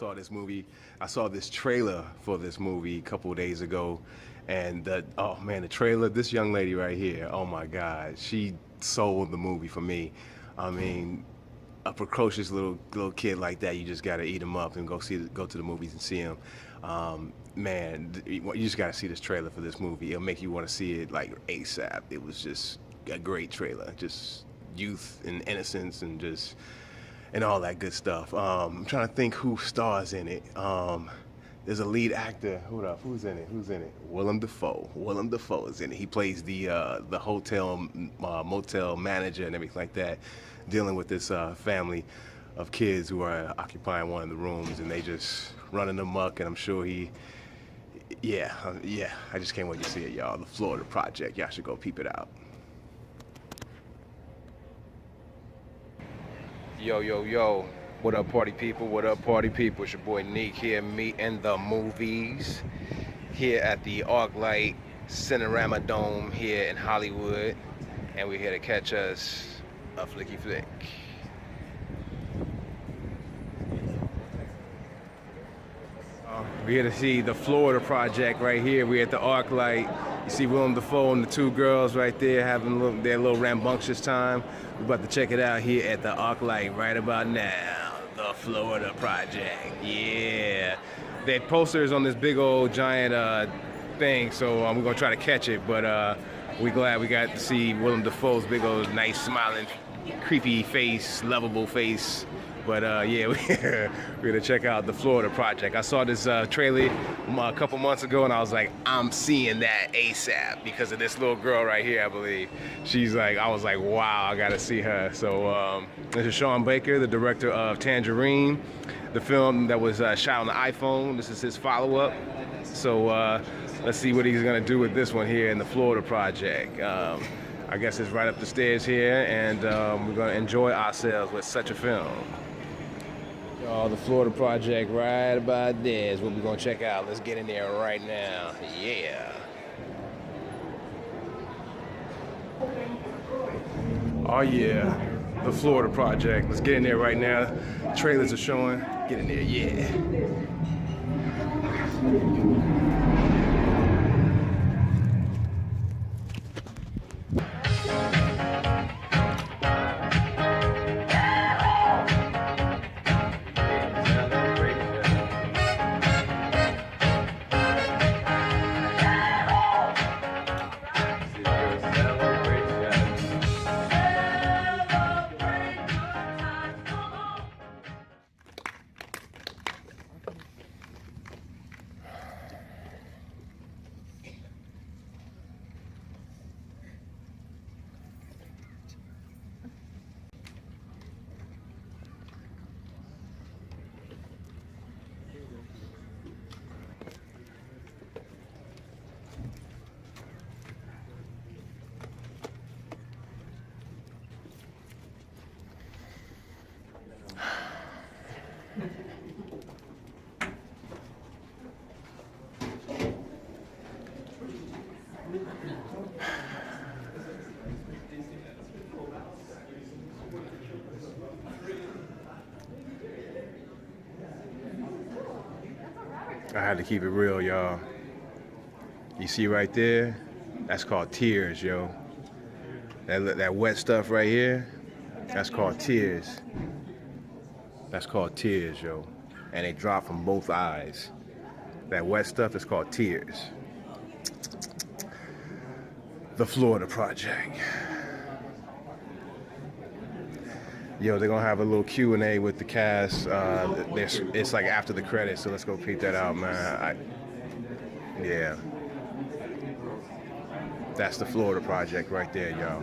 saw this movie. I saw this trailer for this movie a couple of days ago, and oh man, the trailer. This young lady right here. Oh my God, she sold the movie for me. I mean, a precocious little kid like that, you just gotta eat him up and go to the movies and see him. Man, you just gotta see this trailer for this movie. It'll make you want to see it like ASAP. It was just a great trailer, just youth and innocence and all that good stuff. I'm trying to think who stars in it. There's a lead actor. Hold up, who's in it? Willem Dafoe. Willem Dafoe is in it. He plays the hotel motel manager and everything like that, dealing with this family of kids who are occupying one of the rooms, and they just running amok. And I'm sure yeah. I just can't wait to see it, y'all. The Florida Project. Y'all should go peep it out. Yo. What up, party people? What up, party people? It's your boy Neek here, me and the movies, here at the ArcLight Cinerama Dome here in Hollywood, and we're here to catch us a flicky flick. We're here to see the Florida Project right here. We're at the ArcLight. You see Willem Dafoe and the two girls right there having their little rambunctious time. We're about to check it out here at the ArcLight right about now. The Florida Project, yeah. They posters on this big old giant thing, so we're gonna try to catch it. But we're glad we got to see Willem Dafoe's big old, nice, smiling, creepy face, lovable face. But yeah, we're gonna check out the Florida Project. I saw this trailer a couple months ago, and I was like, I'm seeing that ASAP because of this little girl right here, I believe. She's like, I was like, wow, I gotta see her. So this is Sean Baker, the director of Tangerine, the film that was shot on the iPhone. This is his follow-up. So let's see what he's gonna do with this one here in the Florida Project. I guess it's right up the stairs here, and we're gonna enjoy ourselves with such a film. Y'all, the Florida Project right about there is what we're gonna check out. Let's get in there right now. Yeah. Oh yeah, the Florida Project. Let's get in there right now. Trailers are showing. Get in there, yeah. I had to keep it real, y'all. You see right there? That's called tears, yo. That wet stuff right here, that's called tears. That's called tears, yo. And they drop from both eyes. That wet stuff is called tears. The Florida Project. Yo, they're gonna have a little Q&A with the cast. It's like after the credits, so let's go peep that out, man. Yeah. That's the Florida Project right there, y'all.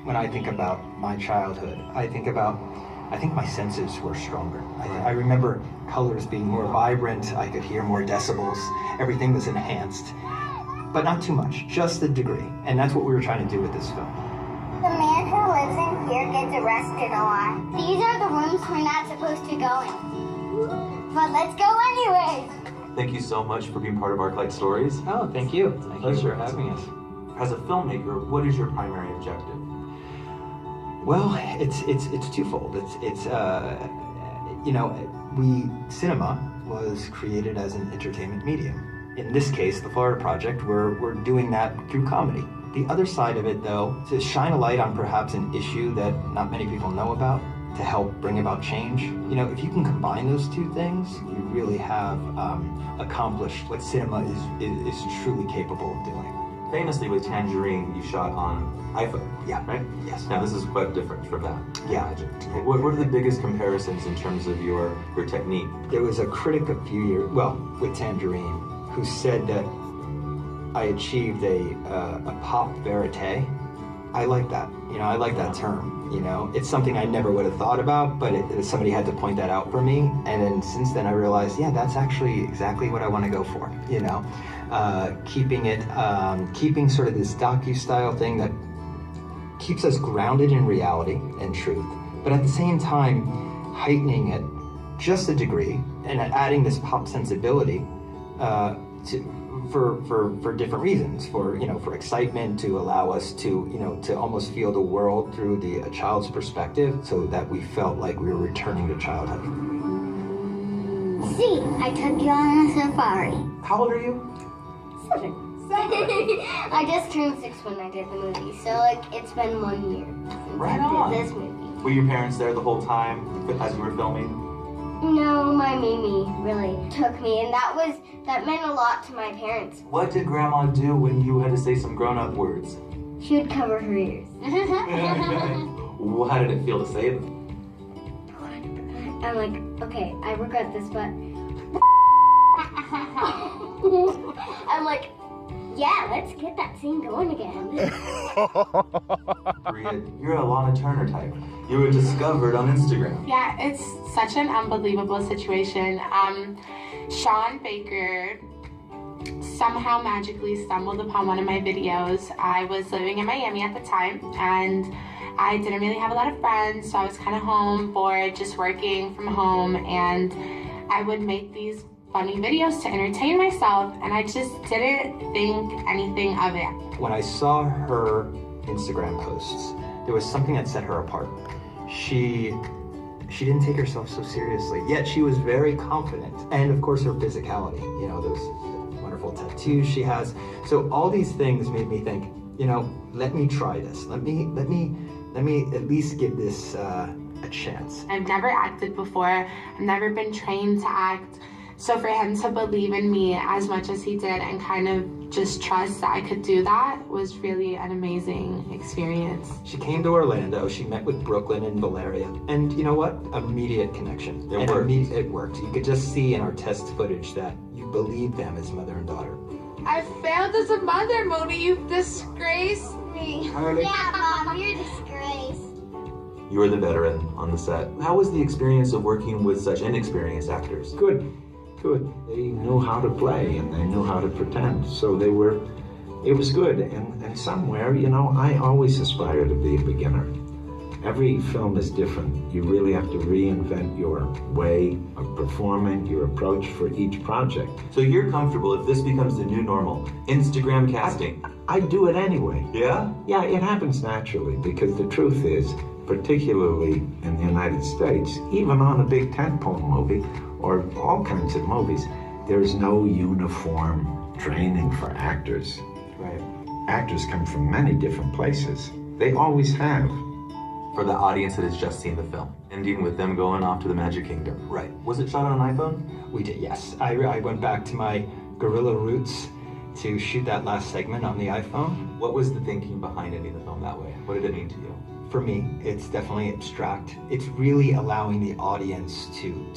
When I think about my childhood, I think my senses were stronger. I remember colors being more vibrant, I could hear more decibels, everything was enhanced, but not too much, just a degree. And that's what we were trying to do with this film. here gets arrested a lot. These are the rooms we're not supposed to go in. But let's go anyways. Thank you so much for being part of ArcLight Stories. Oh, thank you. Thank you Pleasure. for having us. As a filmmaker, what is your primary objective? Well, it's twofold. Cinema was created as an entertainment medium. In this case, the Florida Project, we're doing that through comedy. The other side of it, though, to shine a light on perhaps an issue that not many people know about, to help bring about change. If you can combine those two things, you really have accomplished what cinema is truly capable of doing. Famously with Tangerine, you shot on iPhone. Yeah. Right? Yes. Now this is quite different from that. Yeah. I imagine. What are the biggest comparisons in terms of your technique? There was a critic a few years, with Tangerine, who said that I achieved a pop verite. I like that. I like that term. It's something I never would have thought about, but somebody had to point that out for me. And then since then I realized, yeah, that's actually exactly what I want to go for. Keeping sort of this docu-style thing that keeps us grounded in reality and truth, but at the same time heightening it just a degree and adding this pop sensibility for different reasons, for excitement, to allow us to almost feel the world through a child's perspective, so that we felt like we were returning to childhood. See, I took you on a safari. How old are you? 7. I just turned 6 when I did the movie, so it's been 1 year since Right I on. did this movie. Were your parents there the whole time as you were filming? No, my Mimi really took me, and that meant a lot to my parents. What did Grandma do when you had to say some grown-up words? She would cover her ears. How did it feel to say them? I'm like, okay, I regret this, but I'm like, yeah, let's get that scene going again. Maria, you're a Lana Turner type. You were discovered on Instagram. Yeah, it's such an unbelievable situation. Sean Baker somehow magically stumbled upon one of my videos. I was living in Miami at the time, and I didn't really have a lot of friends, so I was kind of home, bored, just working from home, and I would make these funny videos to entertain myself, and I just didn't think anything of it. When I saw her Instagram posts, there was something that set her apart. She didn't take herself so seriously, yet she was very confident. And of course her physicality, those wonderful tattoos she has. So all these things made me think, let me try this. Let me at least give this a chance. I've never acted before. I've never been trained to act. So for him to believe in me as much as he did and kind of just trust that I could do that was really an amazing experience. She came to Orlando, she met with Brooklyn and Valeria, and you know what? Immediate connection. It worked. It worked. You could just see in our test footage that you believed them as mother and daughter. I failed as a mother, Moni. You've disgraced me. Yeah, Mom, you're a disgrace. You were the veteran on the set. How was the experience of working with such inexperienced actors? Good. They knew how to play and they knew how to pretend. So it was good. And somewhere, I always aspire to be a beginner. Every film is different. You really have to reinvent your way of performing, your approach for each project. So you're comfortable if this becomes the new normal, Instagram casting? I do it anyway. Yeah? Yeah, it happens naturally because the truth is, particularly in the United States, even on a big tentpole movie or all kinds of movies, there's no uniform training for actors. Right. Actors come from many different places. They always have. For the audience that has just seen the film, ending with them going off to the Magic Kingdom. Right. Was it shot on an iPhone? We did, yes. I went back to my guerrilla roots to shoot that last segment on the iPhone. What was the thinking behind ending the film that way? What did it mean to you? For me, it's definitely abstract. It's really allowing the audience to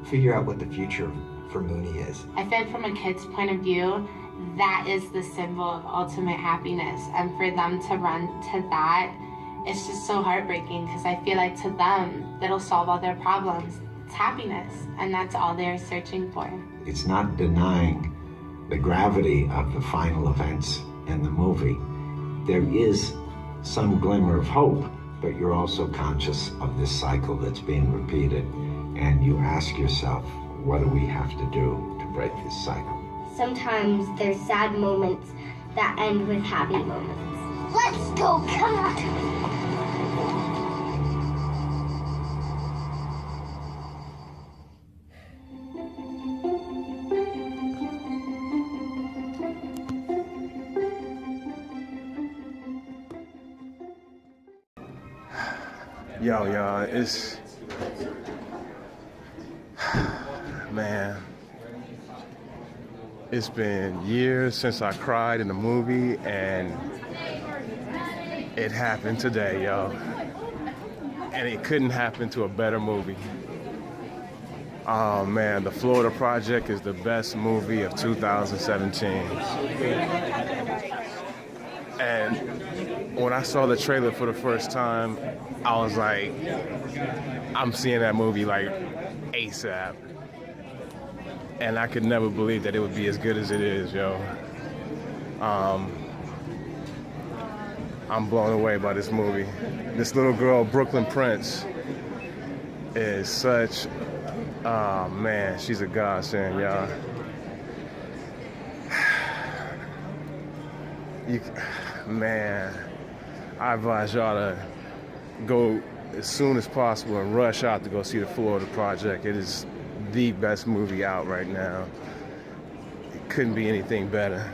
figure out what the future for Mooney is. I feel like from a kid's point of view, that is the symbol of ultimate happiness. And for them to run to that, it's just so heartbreaking because I feel like to them, that'll solve all their problems. It's happiness, and that's all they're searching for. It's not denying the gravity of the final events in the movie. there is some glimmer of hope, but you're also conscious of this cycle that's being repeated, and you ask yourself, what do we have to do to break this cycle? Sometimes there's sad moments that end with happy moments. Let's go, come on. Yo, y'all, it's, man, it's been years since I cried in a movie, and it happened today, yo. And it couldn't happen to a better movie. Oh man, The Florida Project is the best movie of 2017. And when I saw the trailer for the first time, I was like, I'm seeing that movie like ASAP. And I could never believe that it would be as good as it is, yo. I'm blown away by this movie. This little girl, Brooklyn Prince, is such, oh man, she's a godsend, y'all. Man, I advise y'all to go as soon as possible and rush out to go see The Florida Project. It is the best movie out right now. It couldn't be anything better.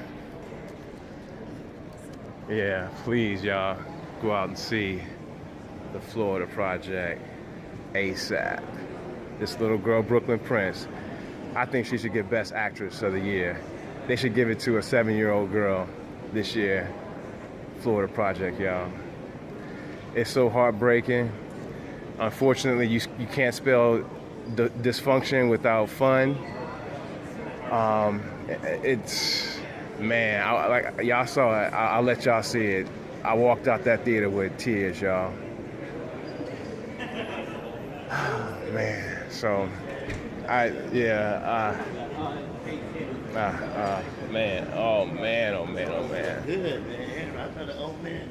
Yeah, please, y'all, go out and see The Florida Project ASAP. This little girl, Brooklyn Prince, I think she should get Best Actress of the Year. They should give it to a 7-year-old girl this year. Florida Project, y'all. It's so heartbreaking. Unfortunately, you can't spell dysfunction without fun. It's, man, like y'all saw it. I'll let y'all see it. I walked out that theater with tears, y'all. Man, so man, oh man, oh man, oh man. Good, man. I thought the old man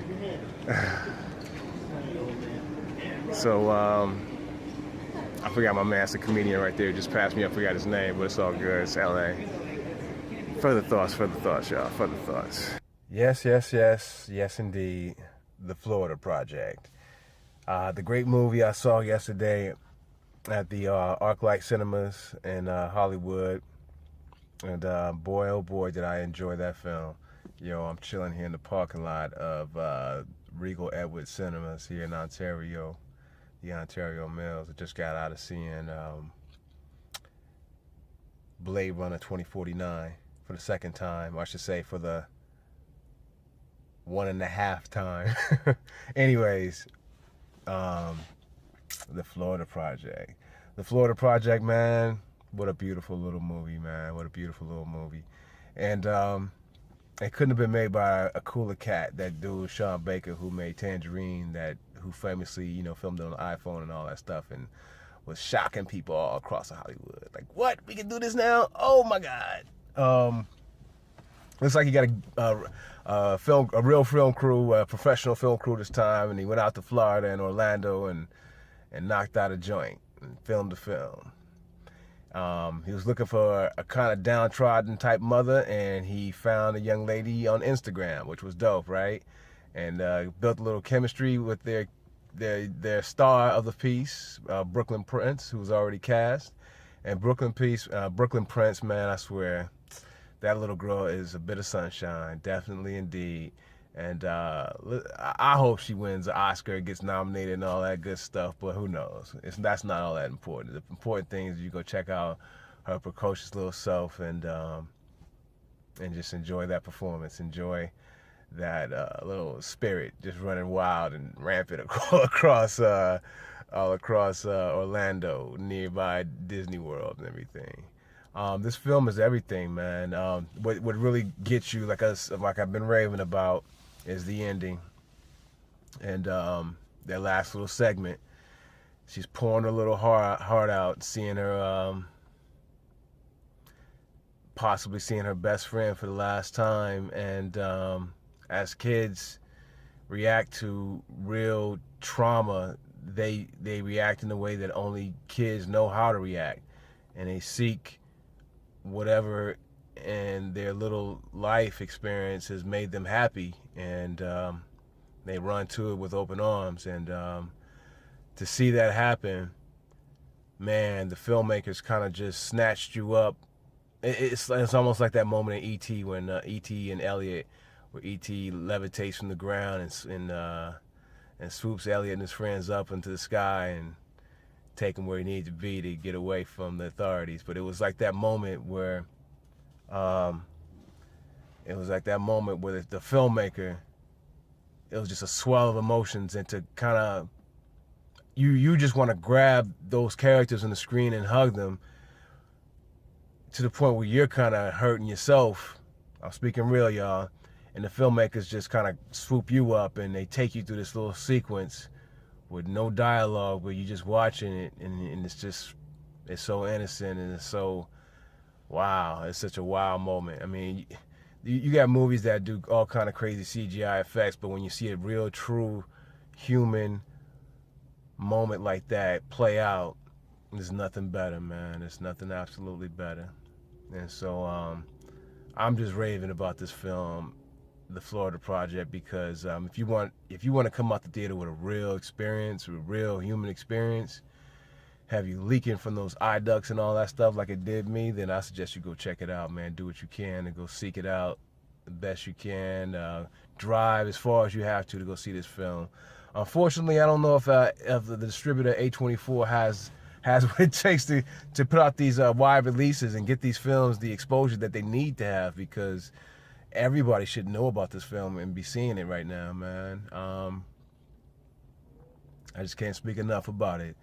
good. So, I forgot my man, it's a comedian right there, just passed me up, forgot his name, but it's all good, it's LA. Further thoughts, y'all, further thoughts. Yes, indeed, The Florida Project. The great movie I saw yesterday at the ArcLight Cinemas in Hollywood. And boy, oh boy, did I enjoy that film. Yo, I'm chilling here in the parking lot of Regal Edwards Cinemas here in Ontario, the Ontario Mills. I just got out of seeing Blade Runner 2049 for the second time, or I should say for the 1.5 time. Anyways, The Florida Project. The Florida Project, man, what a beautiful little movie, man. What a beautiful little movie. And it couldn't have been made by a cooler cat, that dude, Sean Baker, who made Tangerine, who famously, you know, filmed it on the iPhone and all that stuff, and was shocking people all across Hollywood. Like, what? We can do this now? Oh my God. Looks like he got a real film crew, a professional film crew this time, and he went out to Florida and Orlando and knocked out a joint and filmed the film. He was looking for a kind of downtrodden type mother, and he found a young lady on Instagram, which was dope, right? And built a little chemistry with their star of the piece, Brooklyn Prince, who was already cast. And Brooklyn Prince, man, I swear, that little girl is a bit of sunshine, definitely indeed. And I hope she wins an Oscar, gets nominated and all that good stuff, but who knows? That's not all that important. The important thing is you go check out her precocious little self and just enjoy that performance. Enjoy that little spirit just running wild and rampant all across Orlando, nearby Disney World and everything. This film is everything, man. What really gets you, like I've been raving about, is the ending. And that last little segment, she's pouring her little heart out, seeing her, possibly seeing her best friend for the last time. And as kids, react to real trauma, they react in a way that only kids know how to react, and they seek whatever in their little life experience has made them happy, and they run to it with open arms. And to see that happen, man, the filmmakers kind of just snatched you up. It's almost like that moment in E.T. when E.T. and Elliot, where E.T. levitates from the ground and swoops Elliot and his friends up into the sky and take them where he needs to be to get away from the authorities. But it was like that moment where the filmmaker, it was just a swell of emotions, and to kind of you just want to grab those characters on the screen and hug them, to the point where you're kind of hurting yourself. I'm speaking real, y'all. And the filmmakers just kind of swoop you up, and they take you through this little sequence with no dialogue, but you're just watching it, and it's so innocent, and it's so, wow, it's such a wow moment. I mean, you got movies that do all kind of crazy CGI effects, but when you see a real, true human moment like that play out, there's nothing better, man. There's nothing absolutely better. And so I'm just raving about this film, The Florida Project, because if you want to come out the theater with a real experience, a real human experience, have you leaking from those eye ducts and all that stuff like it did me, then I suggest you go check it out, man. Do what you can and go seek it out the best you can. Drive as far as you have to go see this film. Unfortunately, I don't know if the distributor A24 has what it takes to put out these wide releases and get these films the exposure that they need to have, because everybody should know about this film and be seeing it right now, man. I just can't speak enough about it.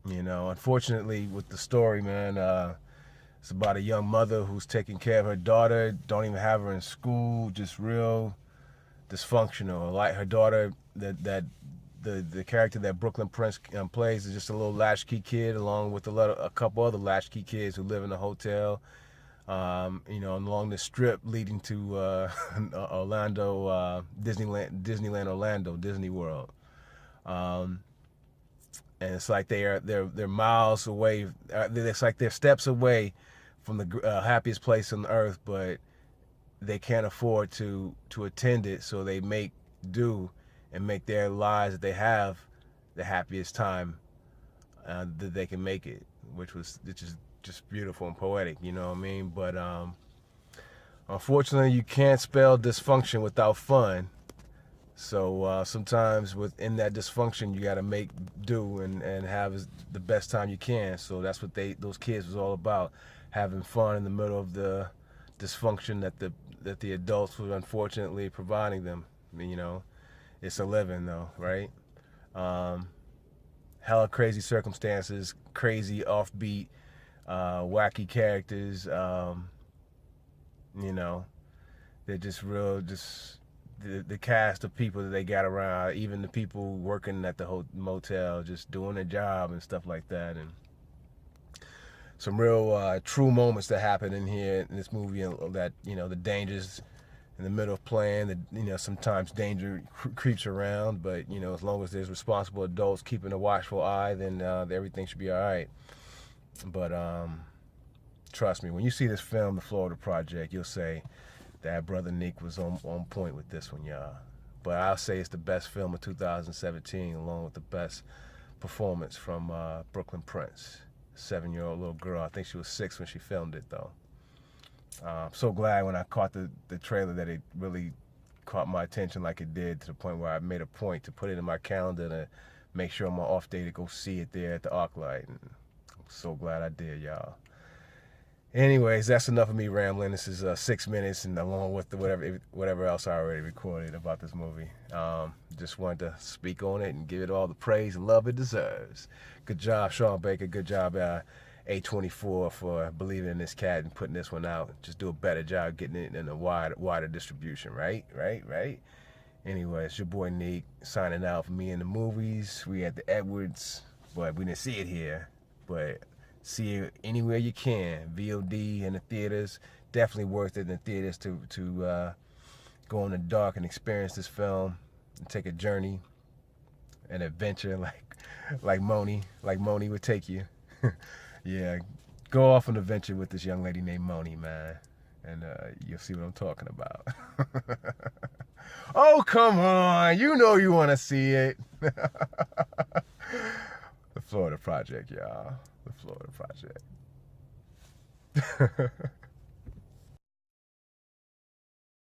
Unfortunately, with the story, man, it's about a young mother who's taking care of her daughter, don't even have her in school, just real dysfunctional. Like her daughter, the character that Brooklyn Prince plays is just a little latchkey kid, along with a couple other latchkey kids who live in a hotel, along the strip leading to Orlando, Disneyland Orlando, Disney World. And it's like they're miles away. It's like they're steps away from the happiest place on earth, but they can't afford to attend it, so they make do and make their lives that they have the happiest time that they can make it, which is just beautiful and poetic, you know what I mean? But unfortunately, you can't spell dysfunction without fun. So sometimes within that dysfunction, you got to make do and have the best time you can. So that's what those kids was all about, having fun in the middle of the dysfunction that the adults were unfortunately providing them. It's a living though, right? Hella crazy circumstances, crazy offbeat, wacky characters. They're just real, the cast of people that they got around, even the people working at the motel, just doing their job and stuff like that. And some real true moments that happen in here in this movie, that the dangers in the middle of playing, sometimes danger creeps around, but as long as there's responsible adults keeping a watchful eye, then everything should be all right. But trust me, when you see this film, The Florida Project, you'll say that Brother Neek was on point with this one, y'all. But I'll say it's the best film of 2017, along with the best performance from Brooklyn Prince, 7-year-old little girl. I think she was 6 when she filmed it, though. I'm so glad when I caught the trailer that it really caught my attention like it did, to the point where I made a point to put it in my calendar to make sure on my off day to go see it there at the ArcLight. And I'm so glad I did, y'all. Anyways, that's enough of me rambling. This is 6 minutes, and along with whatever else I already recorded about this movie. Just wanted to speak on it and give it all the praise and love it deserves. Good job, Sean Baker. Good job, A24, for believing in this cat and putting this one out. Just do a better job getting it in a wider distribution, right? Anyway, it's your boy Neek signing out for Me and the Movies. We at the Edwards, but we didn't see it here. But see it anywhere you can. VOD in the theaters. Definitely worth it in the theaters to go in the dark and experience this film and take a journey, an adventure like Moni would take you. Yeah, go off an adventure with this young lady named Moni, man, and you'll see what I'm talking about. Oh, come on, you know you want to see it. The Florida Project, y'all. The Florida Project.